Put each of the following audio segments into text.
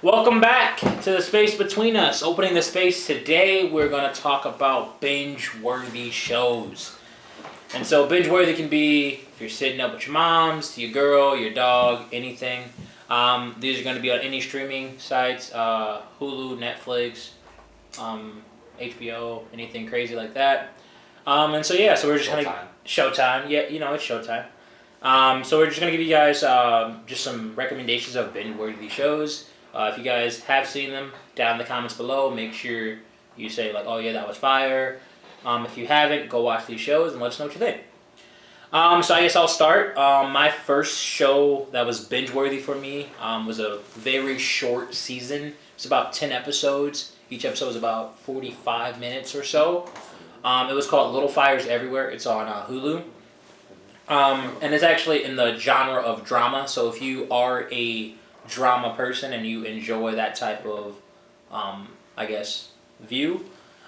Welcome back to the space between us. Opening the space today, we're going to talk about binge-worthy shows. And so binge-worthy can be if you're sitting up with your moms, your girl, your dog, anything. These are going to be on any streaming sites, Hulu, Netflix, HBO, anything crazy like that. So we're just going to... Showtime. Yeah, it's Showtime. So we're just going to give you guys just some recommendations of binge-worthy shows. If you guys have seen them, down in the comments below, make sure you say like, oh yeah, that was fire. If you haven't, go watch these shows and let us know what you think. So I guess I'll start. My first show that was binge-worthy for me was a very short season. It's about 10 episodes. Each episode was about 45 minutes or so. It was called Little Fires Everywhere. It's on Hulu. And it's actually in the genre of drama. So if you are a drama person and you enjoy that type of, view,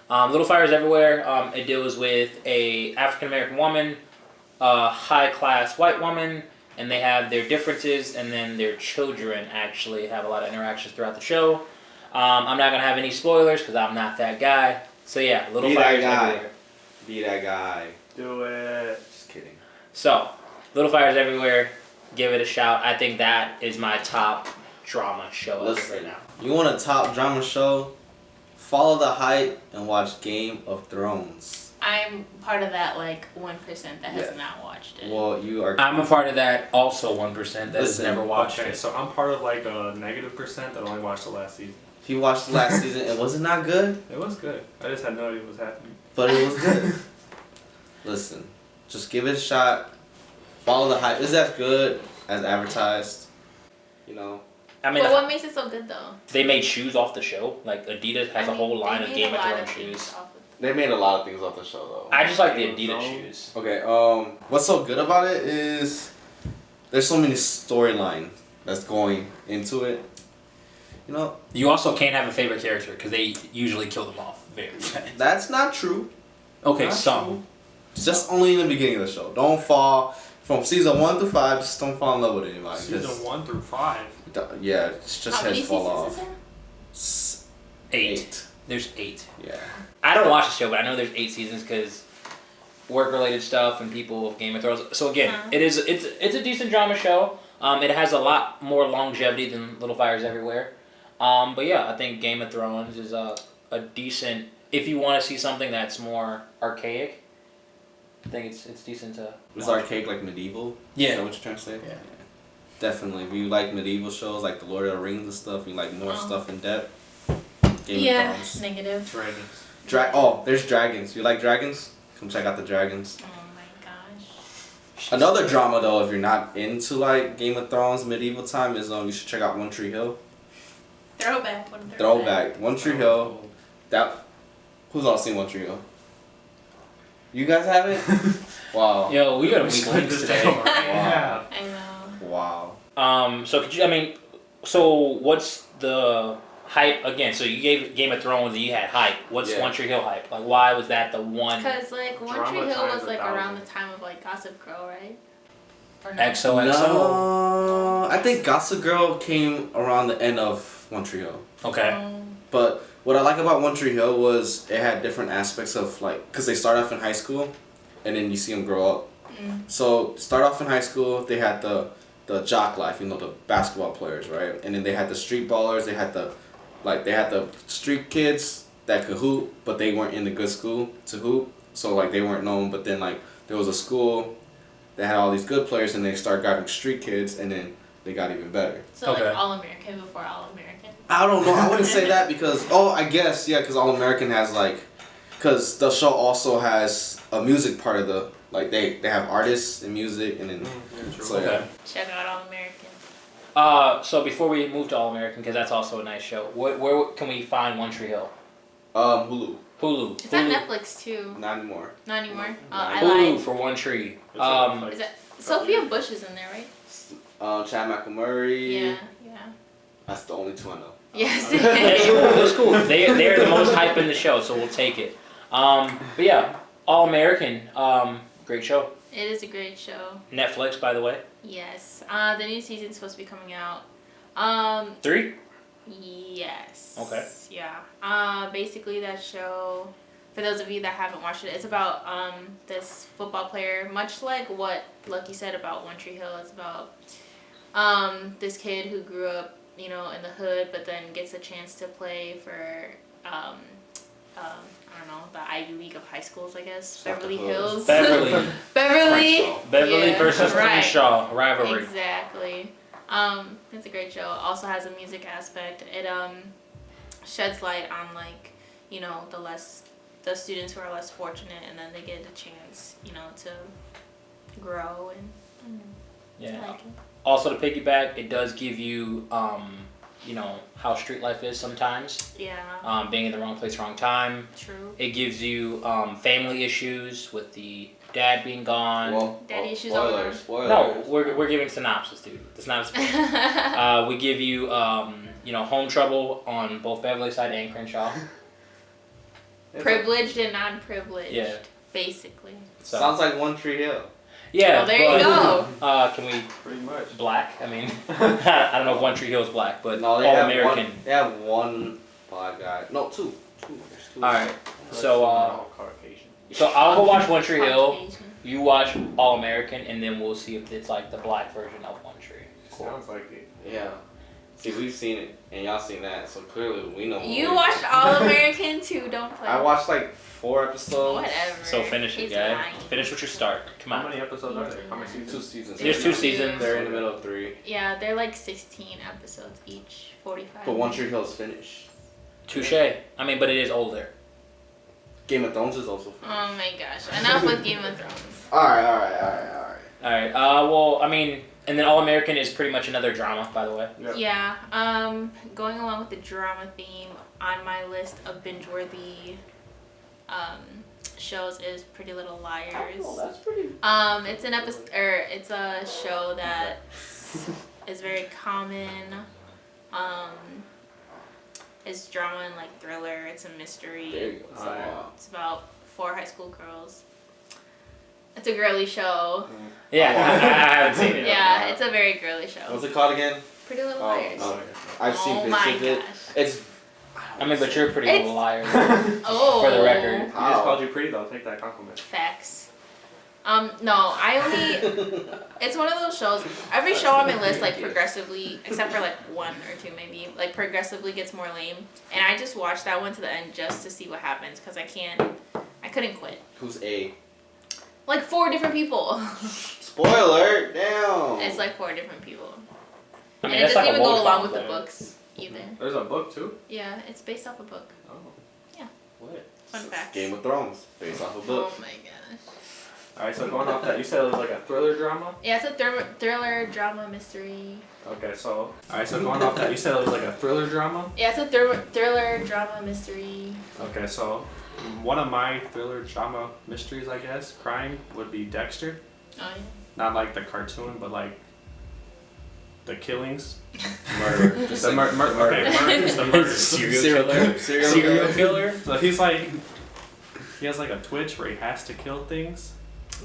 Little Fires Everywhere, it deals with a African-American woman, a high-class white woman, and they have their differences, and then their children actually have a lot of interactions throughout the show. I'm not going to have any spoilers because I'm not that guy. So yeah, Little Fires Everywhere. Be that guy. Do it. Just kidding. So, Little Fires Everywhere, give it a shout. I think that is my top drama show right now. You want a top drama show? Follow the hype and watch Game of Thrones. I'm part of that 1% that has not watched it. Well, you are. I'm a part of that also 1% that has never watched it. So I'm part of a -% that only watched the last season. If you watched the last season, and was it not good? It was good. I just had no idea what was happening. But it was good. Listen, just give it a shot. Follow the hype. Is that good as advertised? I mean, but what makes it so good though? They made shoes off the show. Like Adidas has a whole line of Game of Thrones shoes. They made a lot of things off the show though. I just like the Adidas shoes. Okay, what's so good about it is there's so many storyline that's going into it. You also can't have a favorite character because they usually kill them off very fast. That's not true. Okay, not some. True. Just only in the beginning of the show. Don't fall from season 1 through 5. Just don't fall in love with anybody. Season 1 through 5. Yeah, it's just heads fall off. 8. There's 8. Yeah. I don't watch the show, but I know there's 8 seasons because work-related stuff and people of Game of Thrones. So again, it's a decent drama show. It has a lot more longevity than Little Fires Everywhere. But yeah, I think Game of Thrones is a decent. If you want to see something that's more archaic, I think it's decent to. Is archaic like medieval? Yeah. Is that what you're trying to say? Yeah. Definitely. If you like medieval shows like the Lord of the Rings and stuff, you like more stuff in depth. Game of Thrones. Negative. Dragons. There's dragons. You like dragons? Come check out the dragons. Oh my gosh. Another drama though, if you're not into Game of Thrones medieval time, is you should check out One Tree Hill. Throwback. One Tree Hill. Who's all seen One Tree Hill? You guys haven't? Wow. Yo, we got a weak links today. Wow. I know. Wow. So what's the hype again? So you gave Game of Thrones and you had hype. What's One Tree Hill hype? Like, why was that the one? Because One Tree Hill was around the time of Gossip Girl, right? Or no? XOXO. No, I think Gossip Girl came around the end of One Tree Hill. Okay. But what I like about One Tree Hill was it had different aspects of because they start off in high school, and then you see them grow up. So start off in high school, they had the jock life, the basketball players, right? And then they had the street ballers. They had the street kids that could hoop, but they weren't in the good school to hoop. So they weren't known. But then there was a school that had all these good players, and they started grabbing street kids, and then they got even better. So All American before All American. I don't know. I wouldn't say that because because All American has because the show also has a music part of the they have artists and music and then Check out All American. So before we move to All American, because that's also a nice show, where can we find One Tree Hill? Hulu. It's on Netflix too. Not anymore. Not anymore. I lied. Hulu for One Tree. Is that Sophia Bush is in there, right? Chad McElmurray. Yeah. That's the only two I know. Yes. It's cool. They're the most hype in the show, so we'll take it. But yeah, All American, great show. It is a great show. Netflix, by the way. Yes. The new season's supposed to be coming out. 3? Yes. Okay. Yeah. Basically that show, for those of you that haven't watched it, it's about this football player, much like what Lucky said about One Tree Hill. It's about this kid who grew up, in the hood, but then gets a chance to play for I don't know, the Ivy League of high schools, I guess. Beverly Hills. Beverly. Beverly Yeah, versus right. Crenshaw rivalry. Exactly. It's a great show. Also has a music aspect. It sheds light on the students who are less fortunate, and then they get a chance, to grow and Yeah. like it. Also, to piggyback, it does give you, how street life is sometimes. Yeah. Being in the wrong place, wrong time. True. It gives you we issues with the dad being gone. Daddy issues spoilers. No, we're giving synopsis, dude. The synopsis. We give you, home trouble on both Beverly side and Crenshaw. Privileged and non-privileged. Yeah. Basically. So. Sounds like One Tree Hill. Yeah. Well, there you go. Can we Pretty much. black? I mean, I don't know if One Tree Hill is black, but No, All they have American. They have one black guy. No, two. There's two. All right. So Caucasian. so I'll go watch One Tree Hill. Caucasian. You watch All American, and then we'll see if it's like the black version of One Tree. Sounds like it. Yeah. See, we've seen it, and y'all seen that, so clearly we know. You watched All American too, don't play. I watched like 4 episodes. Whatever. So finish it, He's guy. lying. Finish what you start. Come How on. many episodes are there? How many seasons? 2 seasons. There's 2 seasons. They're in the middle of 3. Yeah, they're like 16 episodes each, 45. But One Tree Hill's finished. Touche. I mean, but it is older. Game of Thrones is also finished. Oh my gosh. Enough with Game of Thrones. Alright. All right. Well, I mean, and then All American is pretty much another drama, by the way. Yep. Yeah. Going along with the drama theme, on my list of binge-worthy shows is Pretty Little Liars. Oh, that's pretty. It's an episode, or it's a show that is very common. It's drama and like thriller. It's a mystery. There you go. It's about 4 high school girls. It's a girly show. Yeah, I haven't seen it. Yeah, it's a very girly show. What's it called again? Pretty Little Liars. Oh, I've seen Oh bits my of it. gosh. It's. I mean, but you're a pretty It's- little liar. Oh. For the record. He just called you pretty though. Take that compliment. Facts. No, I only. It's one of those shows. Every show on my list, like progressively, except for like 1 or 2 maybe, like progressively gets more lame. And I just watched that one to the end just to see what happens because I couldn't quit. Who's A? Like 4 different people. Spoiler! Damn! It's like 4 different people. I mean, And it that's doesn't like a even go Wolf along Hall with the thing. books either. There's a book too. Yeah, it's based off a book. Oh. What? Fun fact. Game of Thrones, based off a book. Oh my gosh. All right. So going off that, you said it was like a thriller drama. Yeah, it's a thriller, drama, mystery. Okay. So. All right. So going off that, you said it was like a thriller drama. Yeah, it's a thriller, drama, mystery. Okay. So. One of my thriller drama mysteries, I guess, crime would be Dexter. Oh yeah. Not like the cartoon, but like the killings. Murder. Just The like murder. The murder. Serial killer? So he's like, he has like a twitch where he has to kill things.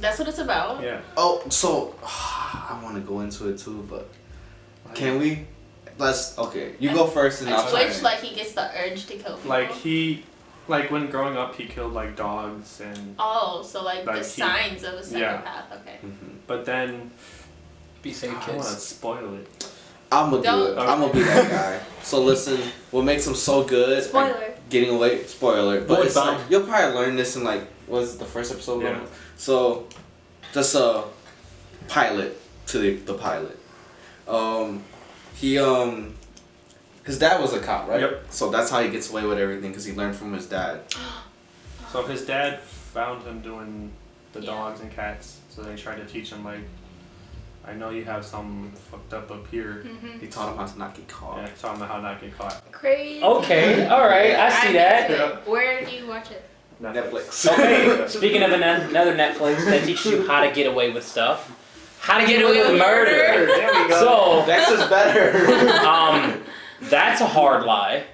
That's what it's about. Yeah. Oh, so I want to go into it too, but can we? Okay. You go first, and A I'll twitch, try. like he gets the urge to kill people. Like when growing up, he killed like dogs and. Oh, so like Like the he- signs of a yeah. psychopath. Okay. Mhm. But then Be safe, I don't want to kids. spoil it. I'm gonna do Don't- it. I'm gonna be that guy. So listen, what makes him so good? at Spoiler. Getting away. Spoiler. But Boy, it's like, bomb. you'll probably learn this in like what's the first episode? Yeah. So, just a pilot to the pilot. His dad was a cop, right? Yep. So that's how he gets away with everything because he learned from his dad. So his dad found him doing the Yeah. dogs and cats, so they tried to teach him like, I know you have some fucked up here. Mhm. He taught him how to not get caught. Yeah, taught him how not get caught. Crazy. Okay, alright, I see that. Yeah. Where do you watch it? Netflix. Okay, speaking of another Netflix that teaches you how to get away with stuff. How to get away with murder. There we go. So, Dexter's better. that's a hard lie.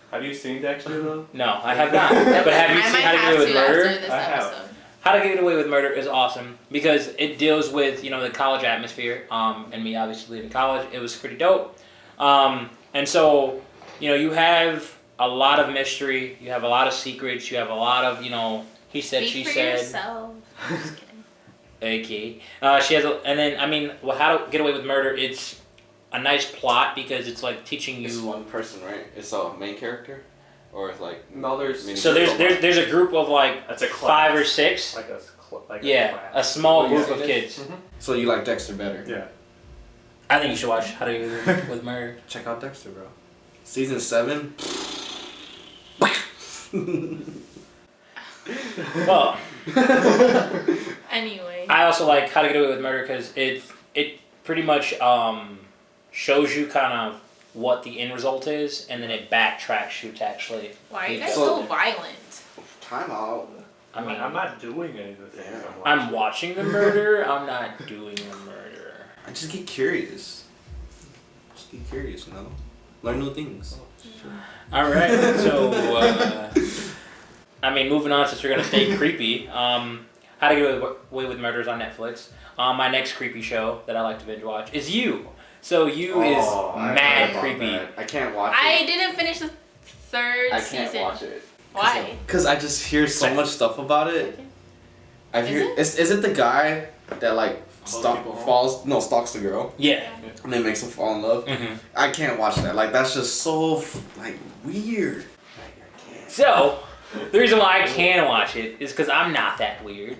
Have you seen Dexter though? No, I have not. But have you I seen might How to Get have Away with to after Murder? this I have. episode. How to Get Away with Murder is awesome because it deals with, the college atmosphere, and me obviously leaving college. It was pretty dope. And And so, you have a lot of mystery, you have a lot of secrets, you have a lot of, he said, Speak she for said. yourself. Just kidding. Okay. She has, and then, How to Get Away with Murder, it's a nice plot because it's like teaching you. It's one person, right? It's a main character? Or it's like. No, there's. So there's a group of like That's a 5 or 6. Like a a class. small group of kids. Mm-hmm. So you like Dexter better? Yeah. I think you should watch How to Get Away with Murder. Check out Dexter, bro. Season 7. Well, Anyway. I also like How to Get Away with Murder because it pretty much shows you kind of what the end result is, and then it backtracks you to actually. Why are you guys So- so violent? Time out. I mean, I'm not doing anything. Yeah. I'm watching the murder. I'm not doing the murder. I just get curious. Just get curious, Learn new things. All right, so moving on since we're gonna stay creepy. How to Get Away with Murder is on Netflix. My next creepy show that I like to binge watch is You. So You is mad creepy. I can't watch it. I didn't finish the third I season. can't watch it. Why? Because I just hear so much stuff about it. I Is hear. it? Is it the guy that like stalks the girl Yeah. and then makes them fall in love? Mm-hmm. I can't watch that. Like that's just so weird. Like, I can't. So the reason why I can watch it is because I'm not that weird,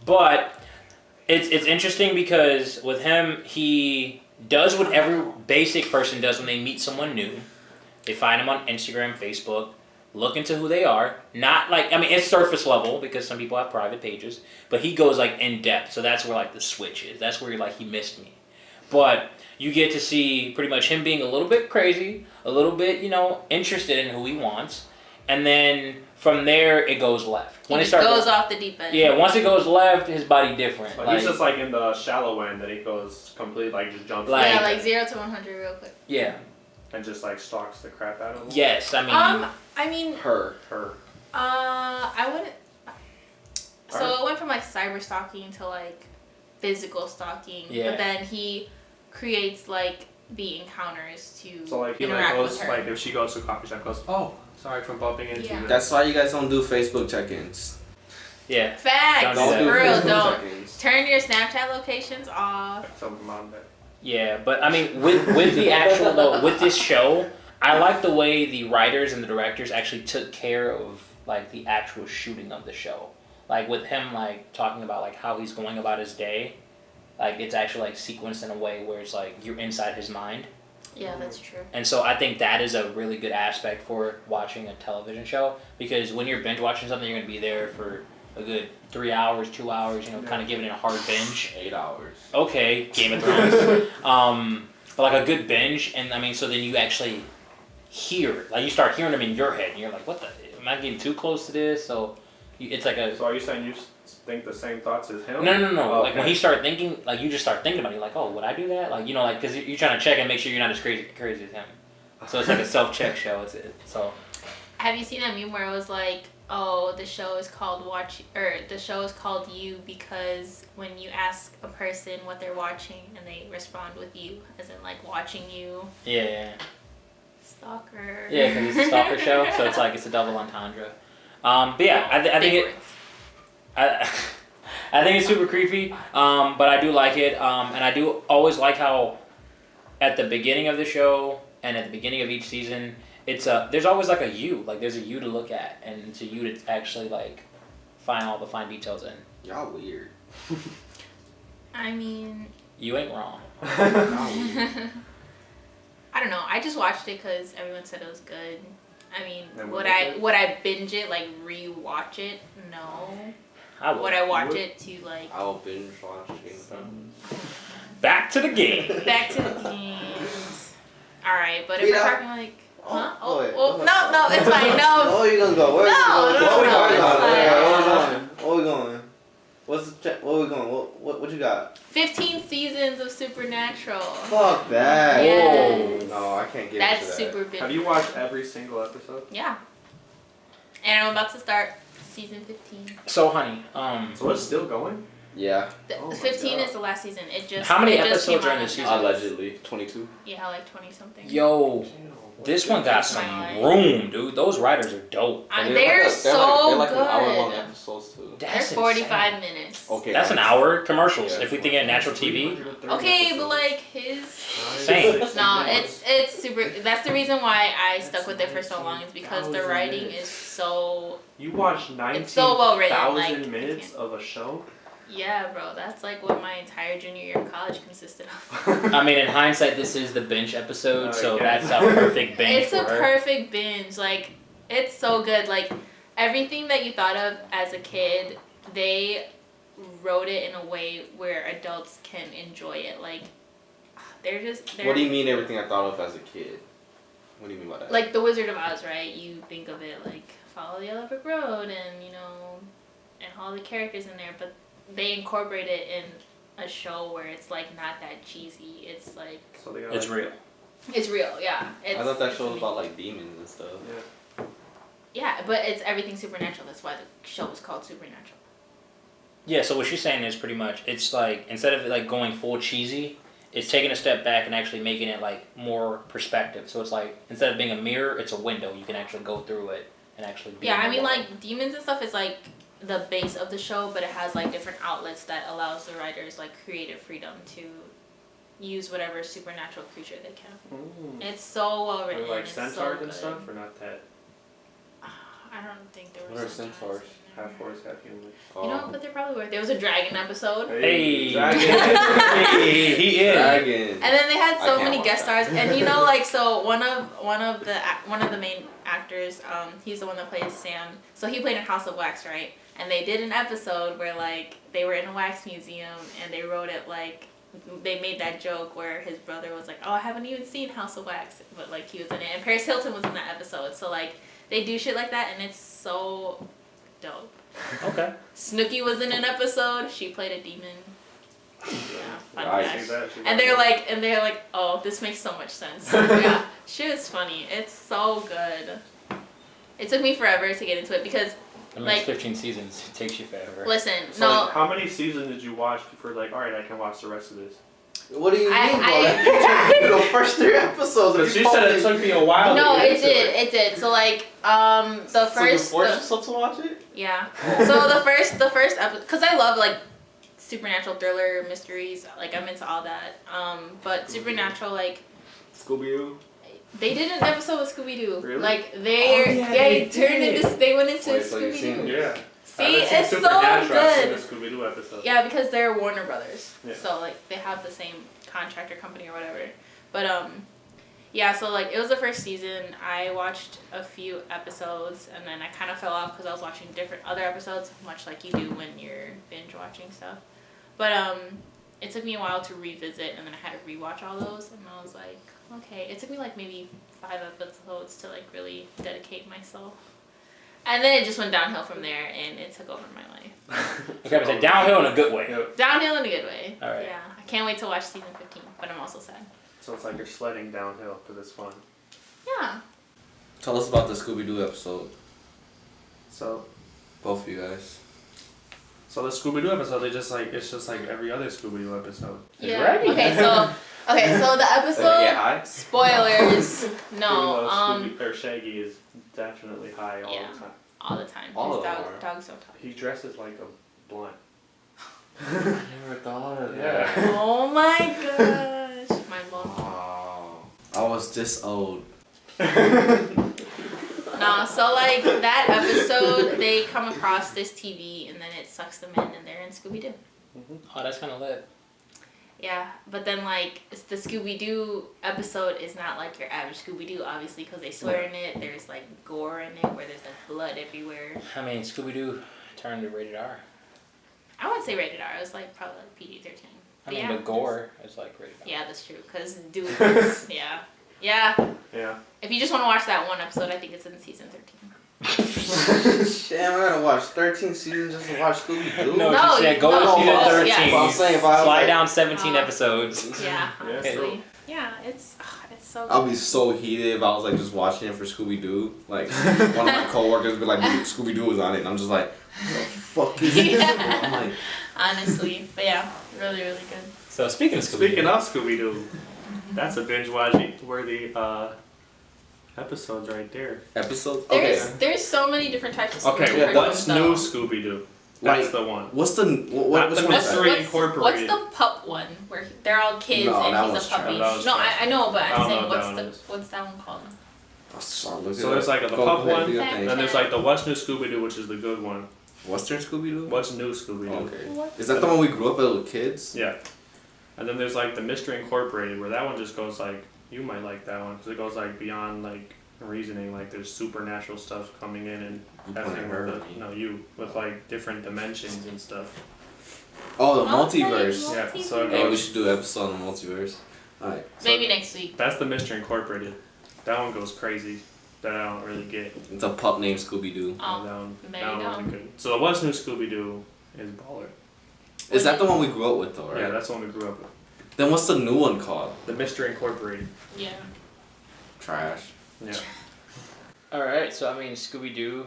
but it's interesting because with him he does what every basic person does when they meet someone new. They find them on Instagram, Facebook. Look into who they are. Not like, it's surface level because some people have private pages, but he goes like in depth. So that's where like the switch is. That's where you're like, he missed me. But you get to see pretty much him being a little bit crazy, a little bit, interested in who he wants. And then from there, it goes left. He goes off the deep end. Yeah, once it goes left, his body different. But he's just like in the shallow end that he goes completely like just jumps. Yeah, like 0 to 100 real quick. Yeah. And just like stalks the crap out of him. Yes, Her. I wouldn't. So it went from like cyber stalking to like physical stalking. Yeah. But then he creates like the encounters to So like he like interact goes with her. like if she goes to a coffee shop, goes, oh, sorry for bumping into Yeah. you. That's why you guys don't do Facebook check-ins. Yeah. Facts. Don't do For real, Facebook don't. check-ins. Turn your Snapchat locations off. Some of them on there. Yeah, but with the actual though, with this show, I like the way the writers and the directors actually took care of like the actual shooting of the show. Like with him like talking about like how he's going about his day, like it's actually like sequenced in a way where it's like you're inside his mind. Yeah, that's true. And so I think that is a really good aspect for watching a television show because when you're binge watching something, you're gonna be there for a good 3 hours, 2 hours, kind of giving it a hard binge. 8 hours. Okay, Game of Thrones. But like a good binge, and so then you actually hear, like you start hearing them in your head, and you're like, what the, am I getting too close to this? So it's like a... So are you saying you think the same thoughts as him? No. Oh, Like okay. when he started thinking, like you just start thinking about it, you're like, oh, would I do that? Like, like, because you're trying to check and make sure you're not as crazy as him. So it's like a self-check show. So... Have you seen that meme where it was like, oh, the show is called You because when you ask a person what they're watching and they respond with you, as in like watching you. Yeah. Stalker. Yeah, because it's a stalker show, so it's like it's a double entendre. But yeah, I think it. I think it's super creepy, but I do like it, and I do always like how, at the beginning of the show and at the beginning of each season, there's always like a you, like there's a you to look at, and it's a you to actually like find all the fine details in. Y'all weird. You ain't wrong. Y'all weird. I don't know. I just watched it because everyone said it was good. And would I binge it, like rewatch it? No. Would I watch it to like I'll binge watch Game of Thrones. Back to the game. back to the games? All right, but if Wait, we're talking like, huh? Oh, wait. No, it's fine. No. Oh, you gonna go? Where No, you no, going? no, Where we it's going? Where we going? What's the where we going? What you got? 15 seasons of Supernatural. Fuck that. Yes. No, I can't get That's into that. super big. Have you watched every single episode? Yeah. And I'm about to start season 15. So, honey, So it's still going? Yeah. Oh my 15 God. is the last season. It just How many it just episodes came are in out the on season? Netflix. Allegedly, 22. Yeah, like 20 something. Yo, Damn, this one got some room, dude. Those writers are dope. They're so like good. an hour-long episodes too. They're That's 45 insane. minutes. Okay. That's an hour commercials. Yeah. If we think of natural TV, Okay, but like his. Same. No, it's super. That's the reason why I stuck with it for so long. Is because the writing is so. You watched It's so well written, 19,000 like, I minutes can't- of a show? Yeah, bro. That's like what my entire junior year of college consisted of. I mean, in hindsight, this is the Binge episode, so Yeah. that's a perfect binge It's for a her. perfect binge. Like, it's so good. Like, everything that you thought of as a kid, they wrote it in a way where adults can enjoy it. Like, they're What do you mean everything I thought of as a kid? What do you mean by that? like The Wizard of Oz, right? You think of it like follow the Yellow Brick Road and, and all the characters in there, but they incorporate it in a show where it's like not that cheesy. It's like So they got It's like, real. it's real, yeah. I thought that it's show was amazing. about like demons and stuff. Yeah. Yeah, but it's everything supernatural. That's why the show was called Supernatural. Yeah, so what she's saying is pretty much, it's like, instead of like going full cheesy, it's taking a step back and actually making it like more perspective. So it's like, instead of being a mirror, it's a window. You can actually go through it and actually be Yeah, in I the mean, world. like, demons and stuff is like the base of the show, but it has like different outlets that allows the writers like creative freedom to use whatever supernatural creature they can. It's so well Are written. there like it's centaurs so and good. stuff, or not that? I don't think there What are was centaurs? Half horse, half human. You know, but there probably were. There was a dragon episode. Hey. Dragon. Hey, he is. Dragon. And then they had I so can't many watch guest that. stars, and like so one of the main actors, he's the one that plays Sam. So he played in House of Wax, right? And they did an episode where like they were in a wax museum and they wrote it like they made that joke where his brother was like, "Oh, I haven't even seen House of Wax," but like he was in it, and Paris Hilton was in that episode. So like they do shit like that, and it's so dope. Okay. Snooki was in an episode. She played a demon. Yeah, fun Nice. fact. And they're like, oh, this makes so much sense. Yeah, she was funny. It's so good. It took me forever to get into it because, I mean, like, it's 15 seasons. It takes you forever. listen, So no, like, how many seasons did you watch before like, alright, I can watch the rest of this? What do you I- mean, bro? Like, the first 3 episodes. But and she you said told it me- took me a while no, to get it into did, it did. So like, the So you first, forced yourself to watch it? yeah. So the first episode, because I love like supernatural thriller mysteries. Like I'm into all that. But supernatural, like Scooby-Doo? they did an episode with Scooby Doo. Really? Like Oh, they turned into they went into Wait, so you've Scooby seen Doo. it? Yeah. See, I haven't seen it's so Supernatural, I've good. seen the Scooby-Doo episode. Yeah, because they're Warner Brothers. Yeah. So like they have the same contractor company or whatever. But yeah, so like it was the first season. I watched a few episodes and then I kind of fell off because I was watching different other episodes, much like you do when you're binge watching stuff. But it took me a while to revisit and then I had to rewatch all those and I was like, okay. It took me like maybe 5 episodes to like really dedicate myself. And then it just went downhill from there and it took over my life. Okay, but say downhill in a good way. Yep. Downhill in a good way. All right. Yeah. I can't wait to watch season 15, but I'm also sad. So it's like you're sledding downhill because it's fun. Yeah. Tell us about the Scooby-Doo episode, So both of you guys. the Scooby-Doo episode, it's just like every other Scooby-Doo episode. Yeah. Right. Okay, so the episode Yeah, hi. spoilers. Even No, though Scooby or Shaggy is definitely high all Yeah. the time. all the time. All His of them dog, are. dog's so tough. He dresses like a blunt. Never thought of Yeah. that. Oh my gosh, mind blown. Wow. I was this old. No, so like that episode, they come across this TV and then it sucks them in and they're in Scooby Doo. Oh, that's kind of lit. Yeah, but then like it's the Scooby Doo episode is not like your average Scooby Doo, obviously, because they swear in it. There's like gore in it, where there's like blood everywhere. I mean, Scooby-Doo turned to rated R. I wouldn't say rated R. It was like probably like PG-13. I mean, but gore is like rated R. Yeah, that's true. Cause dude, is- yeah. Yeah. If you just want to watch that one episode, I think it's in season 13. Damn, I gotta watch 13 seasons just to watch Scooby-Doo? No, No, she said go to no, season yes. 13. Well, I'm saying if I was Slide like- down 17 Oh. episodes. Yeah, Yeah, honestly. Yeah, it's so I'll be so heated if I was like just watching it for Scooby Doo. Like one of my coworkers would be like, Scooby Doo was on it, and I'm just like, what the fuck is this? Yeah. I'm like, honestly, but yeah, really, really good. So speaking of Scooby Doo, that's a binge watching worthy episodes right there. episodes? Okay. There's so many different types of Okay, Scooby-Doo what's cartoons, new though. Scooby Doo? That's Like, the one. What's the Not which the one is mystery. that? What's Incorporated. the pup one where they're all kids No, that and he's one's a puppy? trash. That was No, trash. I know, but I I'm don't saying know what that one is. what's that one called? So there's like the Go pup ahead, one, do your and thing. then there's like the What's New Scooby Doo, which is the good one. Western Scooby Doo? What's New Scooby Doo? Okay. What? Is that the one we grew up with kids? Yeah. And then there's like the Mystery Incorporated, where that one just goes like, you might like that one, because it goes like beyond like reasoning, like there's supernatural stuff coming in and everything with like different dimensions and stuff. Oh, the Okay, multiverse. Yeah, so it Hey, we goes, should do an episode on the multiverse. Alright. Maybe next week. that's the Mystery Incorporated. That one goes crazy. That I don't really get. It's a pup named Scooby Doo. Oh, that there one you wasn't go. good. So the What's New Scooby Doo is baller. Is that the one we grew up with though, right? Yeah, that's the one we grew up with. Then what's the new one called? The Mystery Incorporated. Yeah. Trash. Yeah. All right, so I mean Scooby Doo.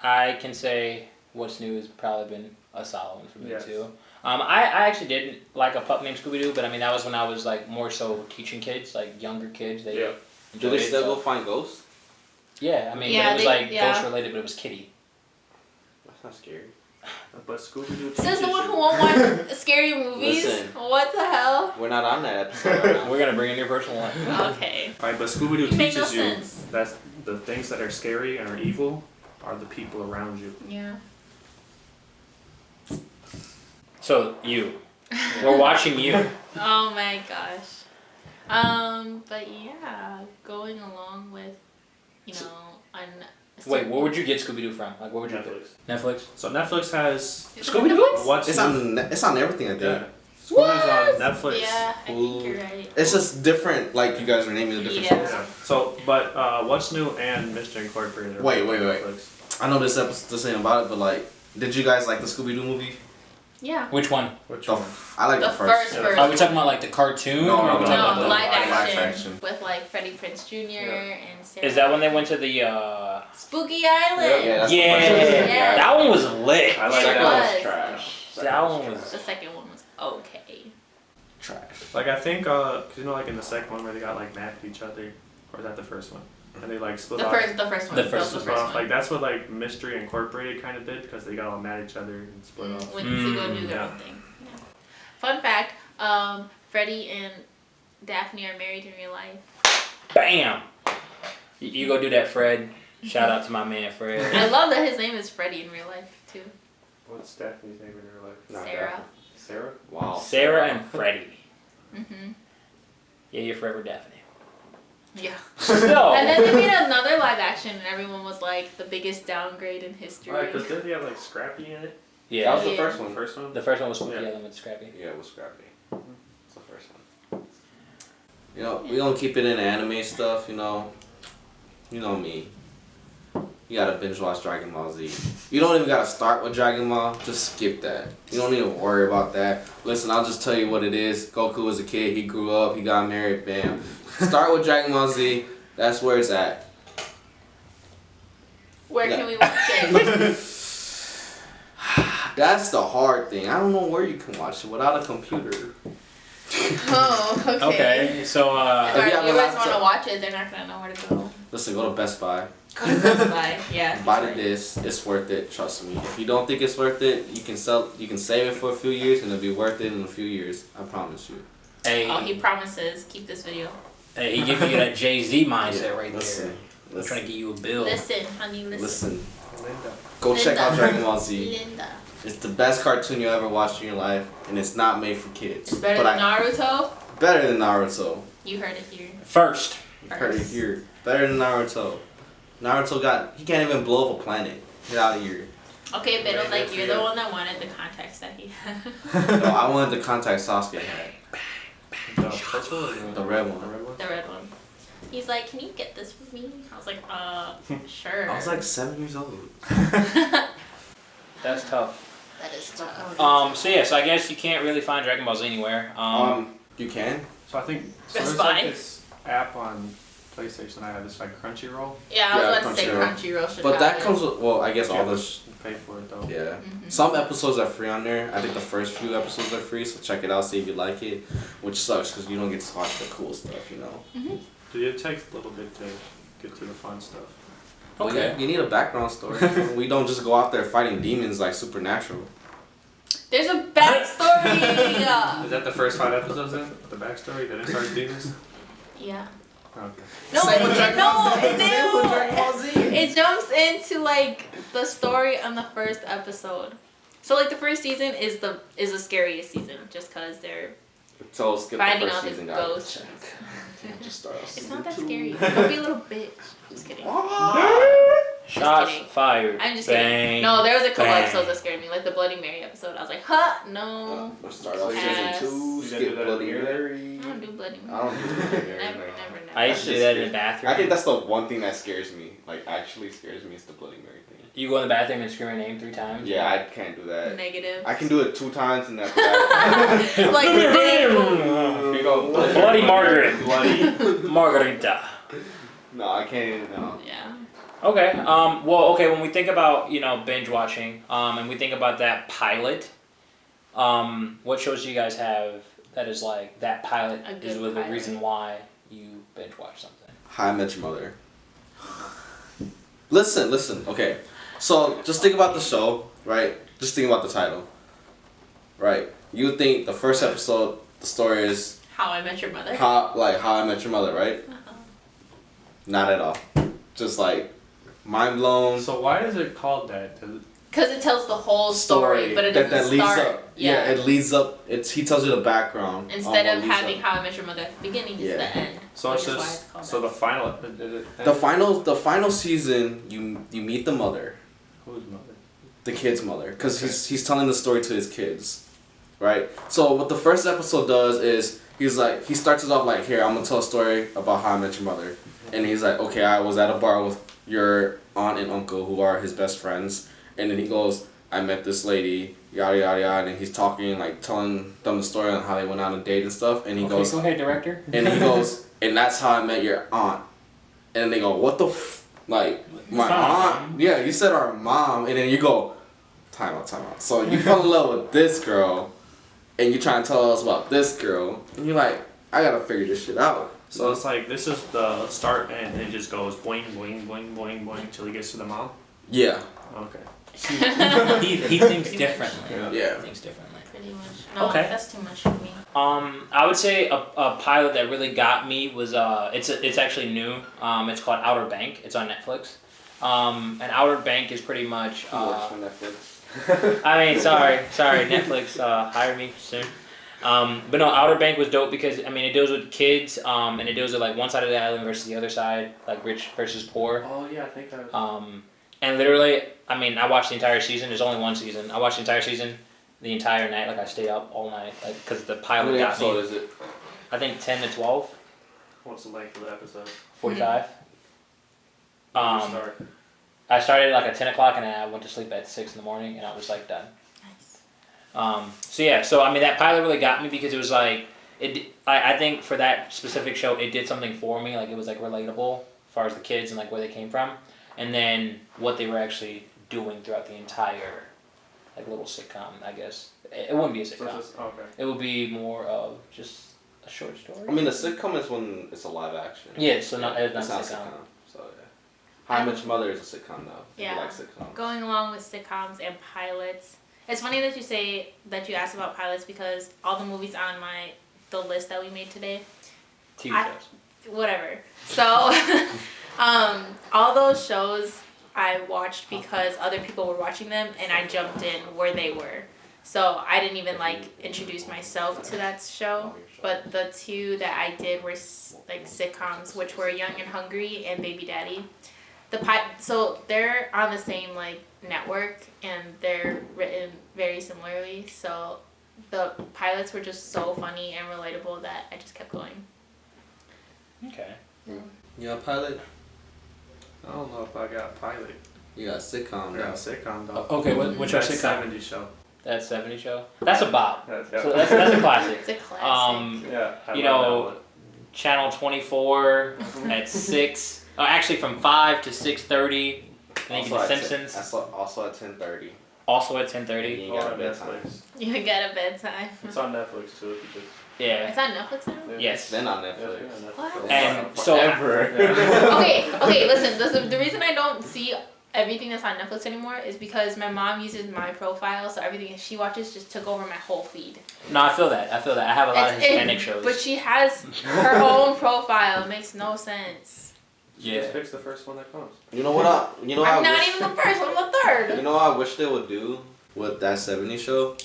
I can say What's New has probably been a solid one for me Yes. too. I actually didn't like a pup named Scooby Doo, but I mean that was when I was like more so teaching kids, like younger kids. They Yeah. Do enjoyed they it, still so- go find ghosts? Yeah, I mean, Yeah, but it was they- like yeah. ghost related, but it was kitty. That's not scary. But Scooby Doo. Says the one who won't watch scary movies. Listen. What the hell? We're not on that episode right now. We're gonna bring in your personal one. Okay. Alright, but Scooby Doo It made no teaches you sense. that the things that are scary and are evil are the people around you. Yeah. So you, we're watching you. Oh my gosh. But yeah, going along with, on. Wait, where would you get Scooby Doo from? Like, what would you Netflix. Netflix? So Netflix has Is it Scooby Doo? Netflix? What's It's on everything, I think. Yeah. Scooby Doo's on Netflix. Yeah, I think you're right. It's just different. Like you guys are naming the different Yeah. shows. Yeah. So, but What's New and Mystery Incorporated. Are Wait. both on Netflix. I know this episode the same about it, but like, did you guys like the Scooby Doo movie? Yeah. Which one? Which The one? I like the, The first. first version. Are we talking about like the cartoon? No, or are we no, talking No, about the live live action action. with like Freddie Prince Jr. and Sarah. Is that when they went to the? Spooky Island? Yeah, that's Yeah, the first one. Yeah. that one was lit. I like It that. was. trash. That one was. The second one was okay. Trash. Like I think, cause like in the second one where they got like mad at each other, or is that the first one? And they like split The off. first one. The first That was one. the Split first off. one. Like that's what like Mystery Incorporated kind of did, because they got all mad at each other and split off. Went to go do their Yeah. own thing. Yeah. Fun fact: Freddie and Daphne are married in real life. Bam. You go do that, Fred. Shout out to my man, Fred. I love that his name is Freddie in real life too. What's Daphne's name in real life? Not Sarah. Daphne. Sarah. Wow. Sarah and Freddie. Mhm. Yeah, you're forever Daphne. Yeah. No. And then they made another live action, and everyone was like, the biggest downgrade in history. Alright, because didn't they have like Scrappy in it? Yeah. That was the Yeah. first one. First one. The first one was Spooky Yeah. Island with Scrappy. Yeah, it was Scrappy. It's the first one. You know, we don't keep it in anime stuff, you know. You know me. You gotta binge watch Dragon Ball Z. You don't even gotta start with Dragon Ball, just skip that. You don't need to worry about that. Listen, I'll just tell you what it is. Goku was a kid, he grew up, he got married, bam. Start with Dragon Ball Z, that's where it's at. Where Yeah. can we watch it? That's the hard thing. I don't know where you can watch it without a computer. Oh, okay. Okay, so If If our you have a viewers want laptop- to watch it, they're not gonna know where to go. Listen, go to Best Buy. Go to Best Buy. Yeah. Buy the right. disc. It's worth it. Trust me. If you don't think it's worth it, you can save it for a few years, and it'll be worth it in a few years. I promise you. hey, Oh, he promises. Keep this video. hey, he giving you that Jay-Z mindset right listen, there. I'm trying to get you a bill. Listen, honey, listen. Listen. Linda. Go check out Dragon Ball Z. Linda. It's the best cartoon you ever watched in your life, and it's not made for kids. It's better than Naruto. Better than Naruto. You heard it here. First. You heard it here. Better than Naruto. Naruto he can't even blow up a planet. Get out of here. Okay, but Right, like that's you're good. the one that wanted the context that he had. No, I wanted the contact Sasuke had. The purple or The red one. The red one. The red one. He's like, can you get this for me? I was like, sure. I was like 7 years old. That's tough. that is tough. So yeah, so I guess you can't really find Dragon Ball Z anywhere. You can? So I think Best there's Buy. like this app on PlayStation I have. It's like Crunchyroll. Yeah, I was about to say Crunchyroll. Crunchyroll should But have that it. comes with, well, I guess all the. Pay for it though. Yeah. Some episodes are free on there. I think the first few episodes are free, so check it out, see if you like it. Which sucks because you don't get to watch the cool stuff, you know. Dude, it takes a little bit to get to the fun stuff. Okay. Well, you need a background story. We don't just go out there fighting demons like Supernatural. There's a backstory. Is that the first 5 episodes then? The backstory? That it starts demons? Yeah. Okay. No, Same with Dragon Ball Z. it Same with Dragon Ball Z. It jumps into like the story on the first episode. So like the first season is the scariest season just because they're So skip finding the out first the season, guys. ghosts. Just start off It's season not that 2. scary. Don't be a little bitch. Just kidding. Shots kidding. fired. I'm just Bang, kidding. No, there was a couple bang. episodes that scared me, like the Bloody Mary episode. I was like, huh, no. Let's start off Yes. season 2. You Skip didn't do that Bloody in the Mary. I don't do Bloody I Mary. don't do Bloody Mary. Never, no. never, never. I used to do that in the bathroom. I think that's the one thing that scares me. Like, actually scares me is the Bloody Mary thing. You go in the bathroom and scream your name 3 times? Yeah, I can't do that. Negative. I can do it 2 times and after that. Like, Here you go. Bloody Margaret. Bloody. Margarita. No, I can't. No. yeah. Okay. Well, okay. When we think about binge watching, and we think about that pilot, what shows do you guys have that is like that pilot A good is with pilot. a reason why you binge watch something? How I Met Your Mother. Listen. Okay, so just think about the show, right? Just think about the title, right? You would think the first episode, the story is How I Met Your Mother. How I Met Your Mother, right? Not at all. Just like mind blown. So why is it called that? Because it tells the whole story, but it doesn't that leads start. up. Yeah, it leads up. He tells you the background. Instead on of what leads having up. How I Met Your Mother at the beginning, Yeah. it's the end. So which it's is why just called so that. the final. The final season, you meet the mother, Whose mother? the kid's mother, because he's telling the story to his kids, right? So what the first episode does is he starts it off like, here, I'm gonna tell a story about How I Met Your Mother, and he's like, okay, I was at a bar with your aunt and uncle who are his best friends, and then he goes, I met this lady, yada yada yada, and he's talking, like telling them the story on how they went on a date and stuff, and he goes, go ahead, director. and he goes, and that's how I met your aunt, and they go, what the like, my aunt? Yeah, you said our mom, and then you go, time out. So you fell in love with this girl, and you trying to tell us about this girl, and you're like, I gotta figure this shit out. So it's like this is the start and it just goes boing boing boing boing boing until he gets to the mom. Yeah. Okay. he thinks differently. Yeah. He thinks differently. Pretty much. No, Okay. that's too much for me. I would say a pilot that really got me was it's actually new. It's called Outer Bank. It's on Netflix. And Outer Bank is pretty much. He works for Netflix. I mean, sorry, Netflix, hire me soon. But no, Outer Bank was dope because it deals with kids, and it deals with like one side of the island versus the other side, like rich versus poor. Oh yeah, I think I. And literally, I watched the entire season. There's only one season. I watched the entire season, the entire night. Like I stayed up all night, like because the How pilot many got episodes me. is it? I think 10 to 12, What's the length of the episode? 45. Start. I started like at 10 o'clock and I went to sleep at 6 in the morning and I was like done. Nice. So that pilot really got me because it was like I think for that specific show it did something for me, like it was like relatable as far as the kids and like where they came from, and then what they were actually doing throughout the entire like little sitcom. I guess it wouldn't be a So sitcom. just, okay. It would be more of just a short story. I mean, the sitcom is when it's a live action. Yeah, so not it's It's not not a sitcom. So yeah. How I Met Your Mother is a sitcom though. Yeah. You like sitcoms. Going along with sitcoms and pilots. It's funny that you asked about pilots because all the movies on the list that we made today, TV shows. whatever. So, all those shows I watched because other people were watching them and I jumped in where they were. So I didn't even introduce myself to that show. But the two that I did were sitcoms, which were Young and Hungry and Baby Daddy. So they're on the same network and they're written very similarly. So the pilots were just so funny and relatable that I just kept going. Okay. You got a pilot? I don't know if I got pilot. You got a sitcom I got a now. sitcom though. Okay, what's your That sitcom? 70s show. That 70 show. That's a bop. That's, So that's a classic. It's a classic. yeah. I You love know, that Channel 24 at 6. Oh, actually from 5 to 6:30. And then you get The Simpsons. Also at 10:30. Also at 10:30. You Oh, got a on bedtime. Netflix. You get a bedtime. It's on Netflix too. If you just. Yeah. It's on Netflix now? Yeah. Yes. It's been on Yeah, Netflix. it's been on What? Netflix. And so Okay, listen, the reason I don't see everything that's on Netflix anymore is because my mom uses my profile, so everything she watches just took over my whole feed. No, I feel that. I have a lot of Hispanic shows. But she has her own profile. It makes no sense. You just fix the first one that comes. You know what? I'm not even the first, I'm the third. You know what I wish they would do? With that 70s show,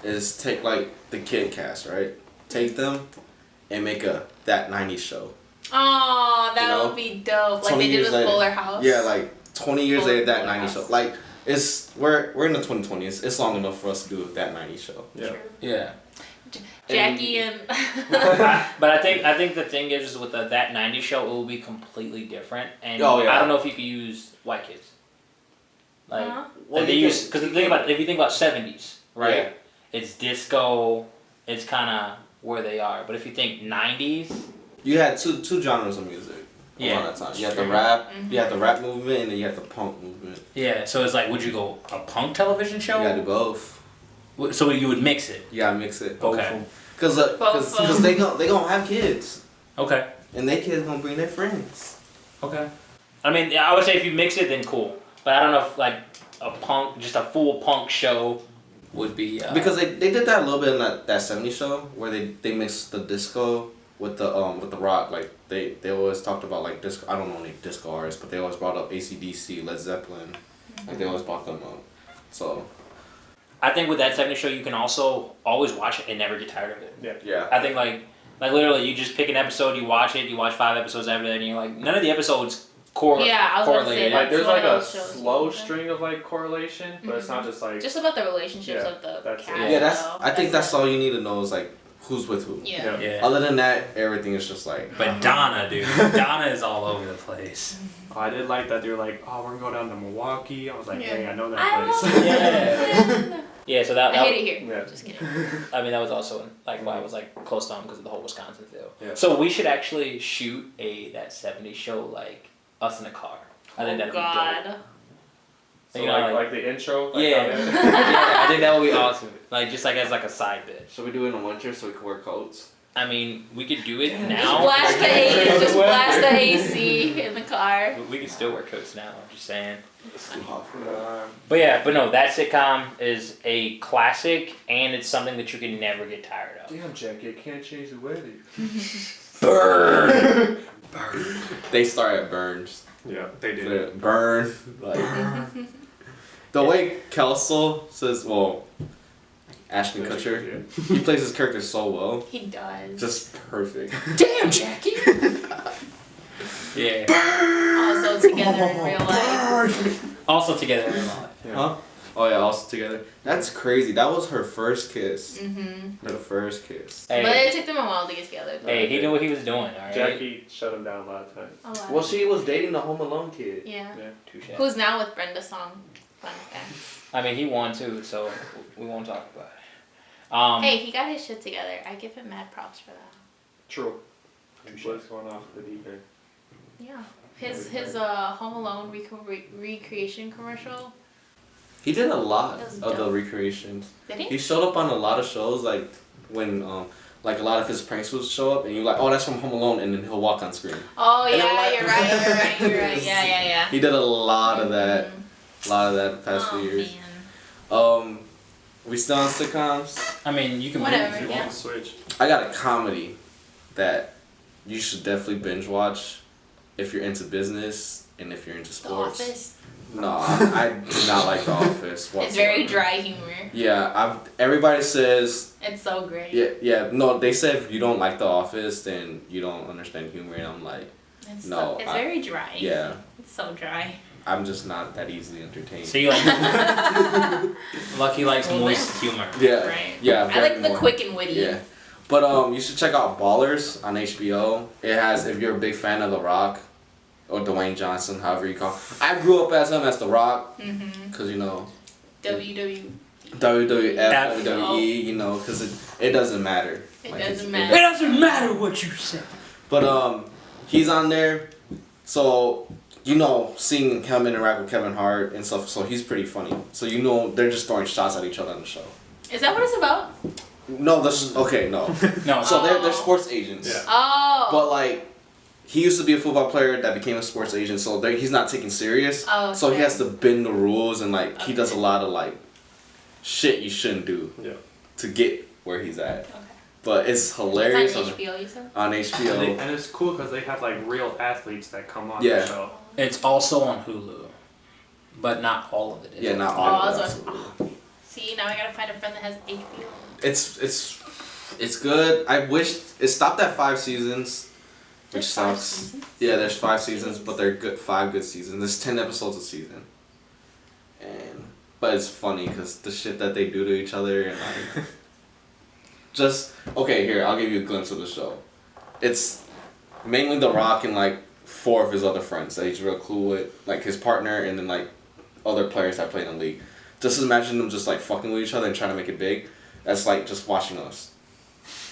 is take like the kid cast, right? Take them, and make that 90s show. Oh, that You know? would be dope. Like 20 they did years with later. Fuller House. Yeah, like 20 years later, that Fuller 90s House. show. Like we're in the 2020s. It's long enough for us to do that 90s show. Yeah. True. Yeah. Jackie and. But I think the thing is with that 90s show, it will be completely different. And Oh, yeah. I don't know if you could use white kids. Like, Huh? Well, they you use, can- because if you think about 70s, right? It's disco, it's kind of where they are. But if you think 90s, You had two genres of music. Yeah. Around that time. You had the True. rap. You had the rap movement, and then you had the punk movement. yeah. So it's like, would you go a punk television show? You gotta do both. So you would mix it. You gotta mix it. Okay. Cause they gonna have kids, Okay. and their kids gonna bring their friends. Okay. I mean, I would say if you mix it, then cool. But I don't know if like just a full punk show would be. Because they did that a little bit in that 70s show where they mixed the disco with the rock. Like they always talked about like disco. I don't know any disco artists, but they always brought up AC/DC, Led Zeppelin. Like they always brought them up. So I think with that 70s show, you can also always watch it and never get tired of it. yeah. I think like literally, you just pick an episode, you watch it, you watch 5 episodes after that, and you're like, none of the episodes Yeah, I was gonna say correlated. that. Like there's one like of a those shows slow you can- string of like correlation, but it's not just like. Just about the relationships Yeah, of the that's it. cast. Yeah, though. I think that's all you need to know is like who's with who. Yeah. Yeah. Other than that, everything is just like. But Donna, dude, Donna is all over the place. Oh, I did like that they were like, oh, we're gonna go down to Milwaukee. I was like, Yeah. hey, I know that I place. love Yeah. it. Yeah, so that I hate it here. Yeah. Just kidding. I mean, that was also like why I was like close to home because of the whole Wisconsin feel. Yeah. So we should actually shoot that 70s show like us in a car. I think that'd be dope. God. So You know, like the intro. Like Yeah. how they- Yeah, I think that would be awesome. Like just like as like a side bit. Should we do it in the winter so we can wear coats? I mean, we could do it Just now. blast the AC in the car. We could still wear coats now. I'm just saying. It's too hot for that. But no, that sitcom is a classic, and it's something that you can never get tired of. Damn, Jackie, I can't change the weather. Burn. They start at Burns. Yeah, they did. Burn. Like the way Kelso says, well, Ashton Kutcher, he plays his character so well. He does. Just perfect. Damn, Jackie. Yeah. Also together in real life. Also together in real life. Huh? Oh yeah, also together. That's crazy. That was her first kiss. Mm-hmm. Her first kiss. But Hey, it took them a while to get together. Though. hey, he knew what he was doing. All right. Jackie shut him down a lot of times. A lot. Well, she was dating the Home Alone kid. Yeah. Touche. Who's now with Brenda Song? Fun guy. I mean, he won too, so we won't talk about it. Hey, he got his shit together. I give him mad props for that. True. What's going off the deep end? Yeah. His Home Alone recreation commercial. He did a lot That was of the dope. recreations. Did he? He showed up on a lot of shows, like when like a lot of his pranks would show up, and you're like, oh, that's from Home Alone, and then he'll walk on screen. Oh And yeah, then like- you're right. Yeah. He did a lot of that. Mhm. A lot of that the past few years. We still on sitcoms. I mean, you can Whatever. If you Yeah. want to switch. I got a comedy that you should definitely binge watch if you're into business and if you're into The sports. Office. No, I do not like The Office. It's very whatsoever. dry humor. Yeah, everybody says It's so great. yeah. No, they said if you don't like The Office, then you don't understand humor, and I'm like, It's No, it's I- very dry. yeah, It's so dry. I'm just not that easily entertained. So you like Lucky likes moist humor. Yeah, Right. yeah. I very like the more. quick and witty. Yeah, but you should check out Ballers on HBO. It has, if you're a big fan of The Rock, or Dwayne Johnson, however you call him. I grew up as him as The Rock, Mm-hmm. cause you know WW. WWF, WWE, you know, cause it doesn't matter. It Like, doesn't it's- matter. It doesn't matter what you say. But he's on there, so seeing him interact with Kevin Hart and stuff. So he's pretty funny. So they're just throwing shots at each other on the show. Is that what it's about? No, no. No. So they're sports agents. Yeah. Oh. But like, he used to be a football player that became a sports agent, so he's not taken serious. Oh, so he okay. has to bend the rules and like he does a lot of like shit you shouldn't do to get where he's at. Okay. But it's hilarious. It's on HBO, you said? On HBO. And it's cool because they have like real athletes that come on Yeah. the show. It's also on Hulu, but not all of it is. Yeah, not all of it. Oh, Absolutely. See, now I gotta find a friend that has HBO. It's good. I wish it stopped at 5 seasons, which There's 5 sucks. seasons? Yeah, there's 5 seasons, but they're good. 5 good seasons. There's 10 episodes a season. But it's funny because the shit that they do to each other and like, here, I'll give you a glimpse of the show. It's mainly The Rock and like 4 of his other friends that he's real cool with, like his partner and then like other players that play in the league. Just imagine them just like fucking with each other and trying to make it big. That's like just watching us.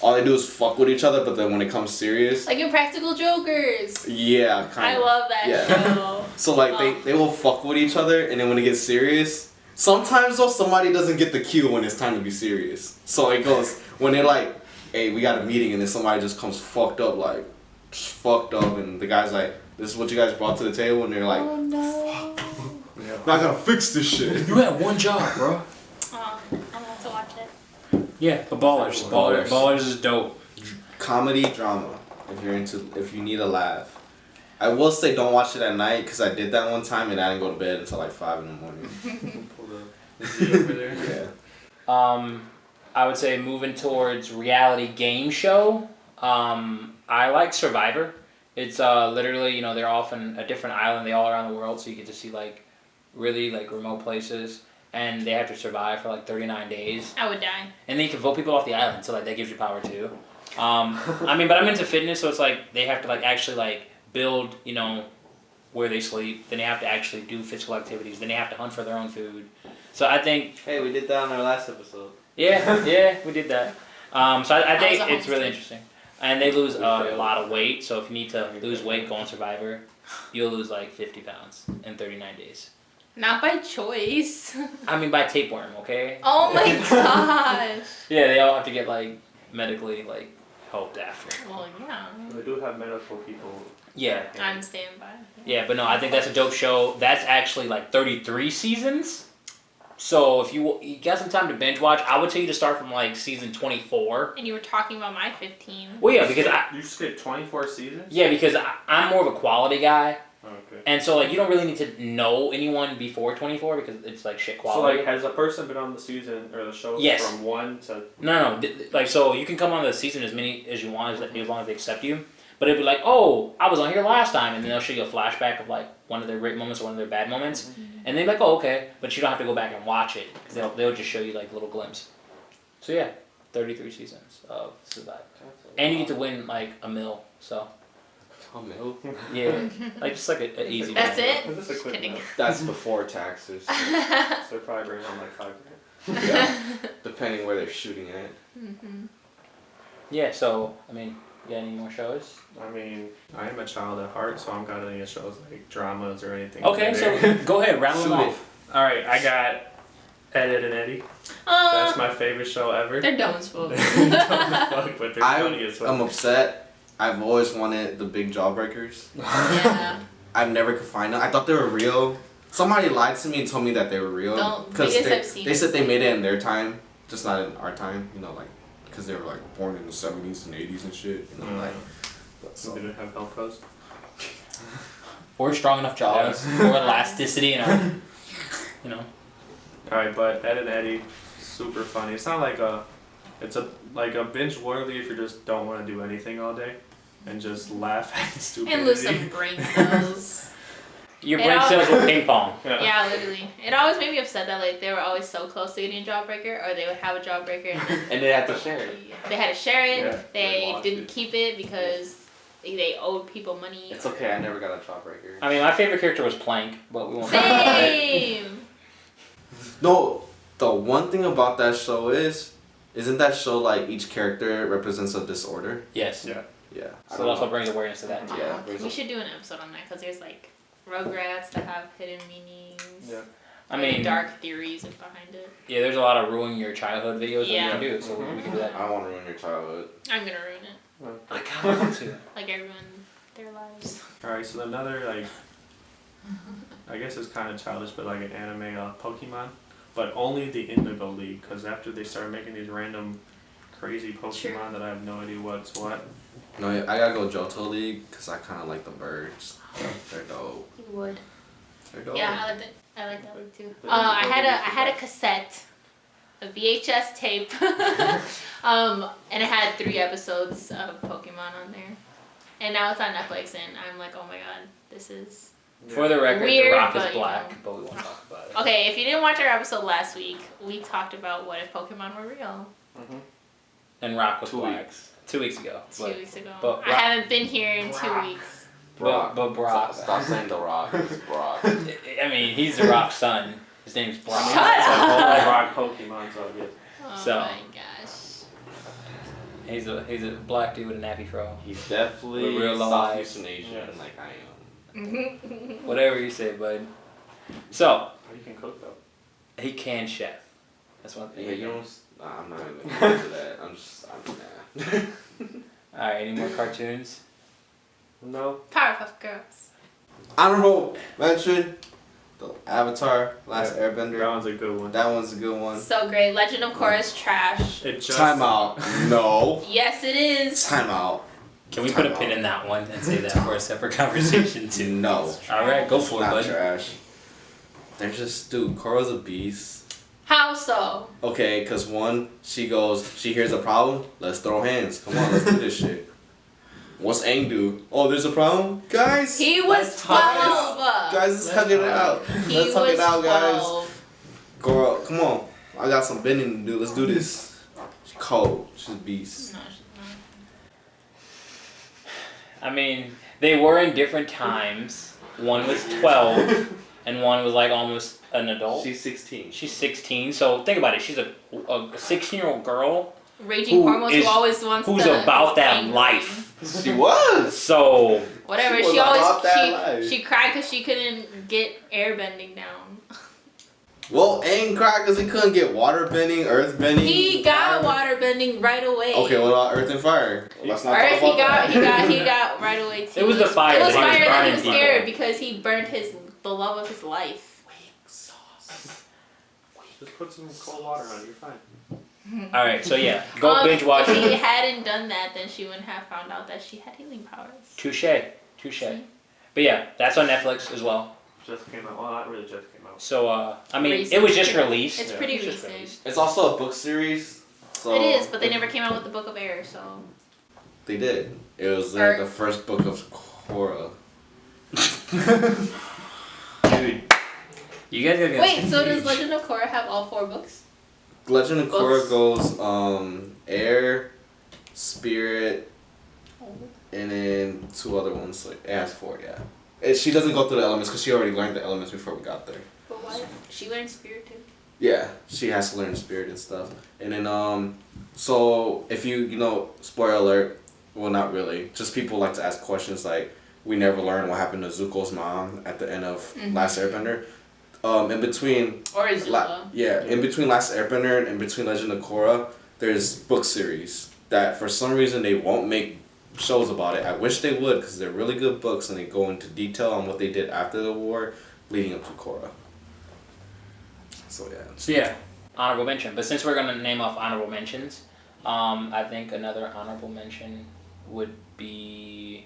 All they do is fuck with each other, but then when it comes serious, Like in Practical Jokers. yeah, kind I of. love that show. So like they will fuck with each other, and then when it gets serious, sometimes though somebody doesn't get the cue when it's time to be serious. So it goes when they're like, "Hey, we got a meeting," and then somebody just comes fucked up, and the guy's like, "This is what you guys brought to the table," and they're like, Oh no. "I gotta fix this shit." You had one job, bro. Oh, I'm gonna have to watch it. Yeah, but Ballers. Ballers is dope. Comedy drama. If you need a laugh. I will say don't watch it at night because I did that one time and I didn't go to bed until like 5 in the morning. Pull the Z over there. Yeah. I would say moving towards reality game show. I like Survivor. It's literally, they're off on a different island. They all around the world, so you get to see like really like remote places, and they have to survive for like 39 days. I would die. And then you can vote people off the island, so like that gives you power too. But I'm into fitness, so it's like they have to like actually like build, where they sleep. Then they have to actually do physical activities. Then they have to hunt for their own food. So I think. Hey, we did that on our last episode. Yeah, we did that. So I think was a it's really homestead. interesting. And they lose a lot of weight, so if you need to lose weight, go on Survivor. You'll lose like 50 pounds in 39 days. Not by choice. I mean, by tapeworm, okay? Oh my gosh. Yeah, they all have to get like medically like helped after. Well, yeah. They do have medical people. Yeah. On standby. Yeah, but no, I think that's a dope show. That's actually like 33 seasons. So if you got some time to binge watch, I would tell you to start from like season 24. And you were talking about my 15. Well, yeah, because you skipped 24 seasons. Yeah, because I'm more of a quality guy. Okay. And so, like, you don't really need to know anyone before 24 because it's, like, shit So, quality. like, has a person been on the season or the show Yes. from 1 to... No. Like, so you can come on the season as many as you want as long as they accept you. But it'd be like, oh, I was on here last time. And then they'll show you a flashback of, like, one of their great moments or one of their bad moments. Mm-hmm. And they'd be like, oh, okay. But you don't have to go back and watch it because they'll just show you, like, little glimpse. So, yeah, 33 seasons of Survivor. And you get to win, like, $1 million, so... $1 million? Yeah, like just like an easy. That's one. it? Just a quick Kidding. note. That's before taxes. So they're probably bringing home like $5,000. Yeah, depending where they're shooting at. Mm-hmm. Yeah, so I mean, you got any more shows? I mean, I am a child at heart, so I'm got any shows like dramas or anything. Okay, so go ahead, round them Shoot it. off. All right, I got Ed and Eddie. That's my favorite show ever. They're dumb as fuck. They're dumb as fuck, but they're funny as fuck. I'm upset. I've always wanted the big jawbreakers. Yeah. I've never could find them. I thought they were real. Somebody lied to me and told me that they were real. Don't- Because biggest I've seen. they said they made it in their time, just not in our time. Like, because they were like born in the 70s and 80s and shit. Like, but So they didn't have Velcros. Or strong enough jaws, or elasticity, All right, but Ed and Eddie, super funny. It's not like it's a binge worthy if you just don't want to do anything all day, and just laugh at stupidity. And lose some brain cells. Your And brain I'll- cells were ping pong. Yeah, literally. It always made me upset that like they were always so close to getting a jawbreaker, or they would have a jawbreaker and then And they have to share it. they had to share it. Yeah, they they lost didn't it. keep it because they owed people money. It's okay, I never got a jawbreaker. I mean, my favorite character was Plank, but we won't. talk about that. Same. no, the one thing about that show isn't that show like each character represents a disorder? Yes. Yeah. Yeah. So it also brings awareness to that too. Yeah. We should do an episode on that because there's like Rugrats that have hidden meanings. Yeah. I mean, dark theories behind it. Yeah, there's a lot of ruining your childhood videos that Yeah. we can do, so we can do that. I don't want to ruin your childhood. I'm gonna ruin it. I kind of want to. Like everyone, their lives. Alright, so another, like, I guess it's kind of childish, but like an anime Pokemon. But only the Indigo League, because after they started making these random crazy Pokemon that I have no idea what's what. No, I gotta go Johto League because I kind of like the birds. They're dope. You would. They're dope. Yeah, I like that. I like that one too. I had a cassette, a VHS tape, and it had 3 episodes of Pokemon on there, and now it's on Netflix, and I'm like, oh my god, this is. For the record, Weird, The Rock is but, you black, know. but we won't talk about it. Okay, if you didn't watch our episode last week, we talked about what if Pokemon were real. And Rock was 2 black. weeks. 2 weeks ago. 2 weeks ago. but I Rock- haven't been here in 2 weeks. But Brock. Stop saying the Rock. It's Brock. I mean, he's the Rock's son. His name's Brock. Shut up! Rock Pokemon, so I guess. Oh So. my gosh. He's a black dude with a nappy fro. He's definitely With real Southeast life. Asian, Yes. like I am. Whatever you say, bud. So, Oh, you can cook though. he can chef. That's one thing. Yeah, you don't. Nah, I'm not gonna get into that. I'm nah. Alright, any more cartoons? No. Powerpuff Girls. Honorable mention: the Avatar, Last That Airbender. one's a good one. That one's a good one. So great. Legend of Korra is trash. It just, Time out. No. Yes, it is. Time out. Can we put a pin in that one and save that for a separate conversation too? No. Alright, go for it, Not bud. trash. They're just, dude, Korra's a beast. How so? Okay, because one, she hears a problem, let's throw hands. Come on, let's do this shit. What's Aang do? Oh, there's a problem? Guys! He was 12. Guys, let's hug it out. He Let's hug was it out, guys. 12. Korra, come on. I got some bending to do. Let's do this. She's cold. She's a beast. No, she's not. I mean, they were in different times. One was 12, and one was like almost an adult. She's 16. She's 16, so think about it. She's a 16-year-old girl Raging hormones who always wants who's to about that angry. life. She was. So Whatever. She was She about always that life. she cried because she couldn't get airbending down. Well, Aang cried because he couldn't get water bending, earth bending. He got fire. waterbending right away. Okay, what about earth and fire? Let's not Earth, talk he about that. got right away too. It was the fire It was that he was fire that he burning was people. scared because he burned the love of his life. Just put some cold water on it, you're fine. all right, so yeah, go binge watch If he it. hadn't done that, then she wouldn't have found out that she had healing powers. Touche. But yeah, that's on Netflix as well. Just came out. Well, not really just came out. So I mean, Recent. it was just released. It's Yeah, pretty It was just recent. released. It's also a book series. So It is, but they never came out with the Book of Air, so. They did. It was Or- the first book of Korra. Dude, you guys gotta get Wait, so does Legend of Korra have all 4 books? Legend of Books? Korra goes air, spirit, and then 2 other ones. Like it has 4, yeah. She doesn't go through the elements because she already learned the elements before we got there. But why? She learned Spirit too. Yeah, she has to learn spirit and stuff. And then so if you spoiler alert, well not really. Just people like to ask questions like we never learned what happened to Zuko's mom at the end of Last Airbender. In between Or Azula. in between Last Airbender and in between Legend of Korra, there's book series that for some reason they won't make shows about it. I wish they would because they're really good books and they go into detail on what they did after the war leading up to Korra. So yeah. So yeah, honorable mention. But since we're gonna name off honorable mentions, I think another honorable mention would be.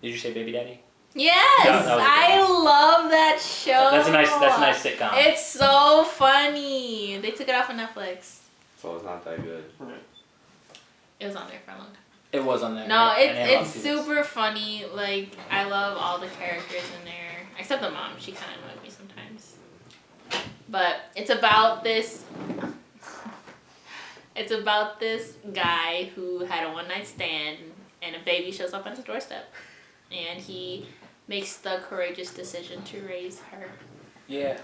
Did you say Baby Daddy? Yes, That was a good I love that show. That's a nice sitcom. It's so funny. They took it off on Netflix. So it's not that good. It was on there for a long time. It was on there. No, and they it's loved it. super funny. Like I love all the characters in there, except the mom. She kind of annoyed me sometimes. But it's about this. It's about this guy who had a one-night stand, and a baby shows up on his doorstep, and he makes the courageous decision to raise her Yeah.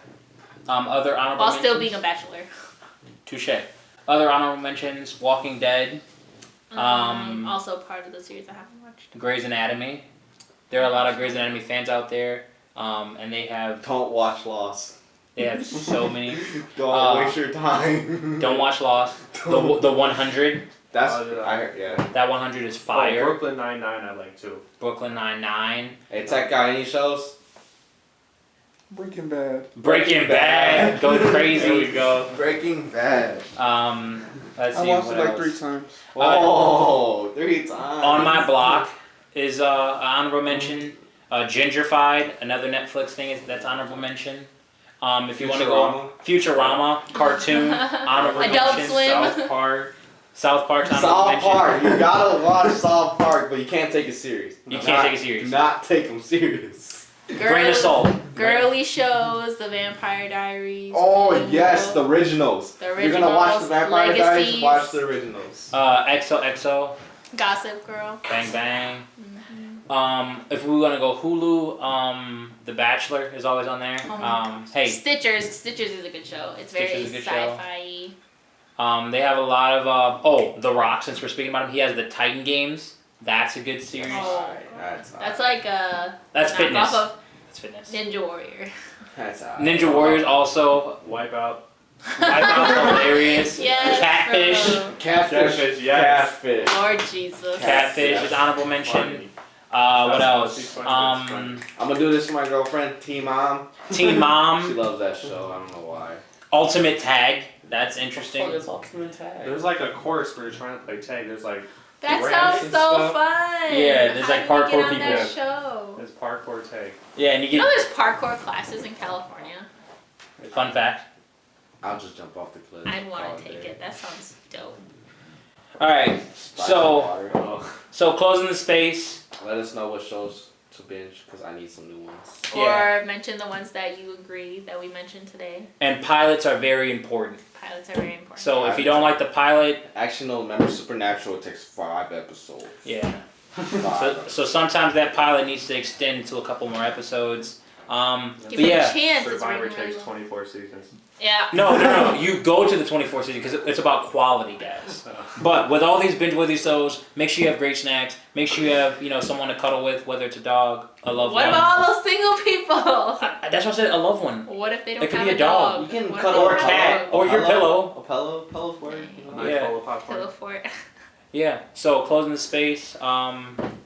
Other honorable while mentions. still being a bachelor. Touche. Other honorable mentions: Walking Dead. Also part of the series I haven't watched. Grey's Anatomy. There are a lot of Grey's Anatomy fans out there, and they have Don't watch Lost. so many. Don't waste your time. Don't watch Lost. The 100. That's Oh, I heard, yeah. That 100 is fire. Brooklyn Nine-Nine I like too. Brooklyn Nine-Nine. Hey, Tech Guy, any shows? Breaking Bad. Breaking Bad. Go crazy. There we go. Breaking Bad. Let's I see watched what it like else. 3 times. Oh, 3 times. On My Block is honorable mention. Gingerfied, another Netflix thing that's honorable mention. If you want to go Futurama cartoon, honorable Adult mention. Swim. South Park's honorable South mention. Park. You gotta watch South Park, but you can't take it serious. You can't take it serious. Do not take them serious. Grain of salt. Girly shows, The Vampire Diaries. Oh yes, the originals. The originals. You're gonna watch the Vampire Diaries. Legacies. Watch the originals. XOXO, Gossip Girl. Bang Bang. If we want to go Hulu, The Bachelor is always on there. Oh my Hey, Stitchers is a good show. It's very Stitchers is a good show. sci-fi. they have a lot of The Rock. Since we're speaking about him, he has the Titan games. That's a good series. Oh. That's That's like a That's fitness. knockoff of That's fitness. Ninja Warrior. That's Ninja Warriors also. Wipeout. Wipeout hilarious. Yes, Catfish. bro. Catfish. Yes. Catfish. Lord Jesus. Catfish is honorable mention. What else? I'm gonna do this for my girlfriend, Teen Mom. Teen She Mom. loves that show. I don't know why. Ultimate Tag. That's interesting. Ultimate Tag? There's like a course where you're trying to play tag. There's like That ramps sounds and so stuff. fun. Yeah, there's How like did we parkour get on people. that show? there's parkour tag. Yeah, and you You know get there's parkour classes in California? fun fact. I'll just jump off the cliff. I'd want All to take day. it. That sounds dope. All right. Splash So- water. Oh. So closing the space. Let us know what shows to binge because I need some new ones. Yeah. Or mention the ones that you agree that we mentioned today. And pilots are very important. Pilots are very important. So if you don't like the pilot, Actually, no. Remember, Supernatural takes 5 episodes. yeah. 5. So sometimes that pilot needs to extend to a couple more episodes. But Give it yeah. a chance. It's Survivor written really takes well. 24 seasons. Yeah. No. You go to the 24th season because it's about quality, guys. But with all these binge-worthy shows, make sure you have great snacks. Make sure you have someone to cuddle with, whether it's a dog, a loved What one. about all those single people? That's what I said, a loved one. What if they don't It could have be a dog. You can What cuddle if Or a they cat. have Or your pillow. A pillow. Pillow's word. Nice Yeah. bowl of a popcorn. pillow fort? Yeah. So closing the space,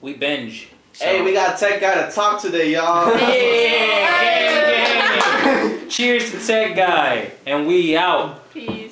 we binge. So. Hey, we got a tech guy to talk today, y'all. Hey, gang. Cheers to Tech Guy, and we out. Peace.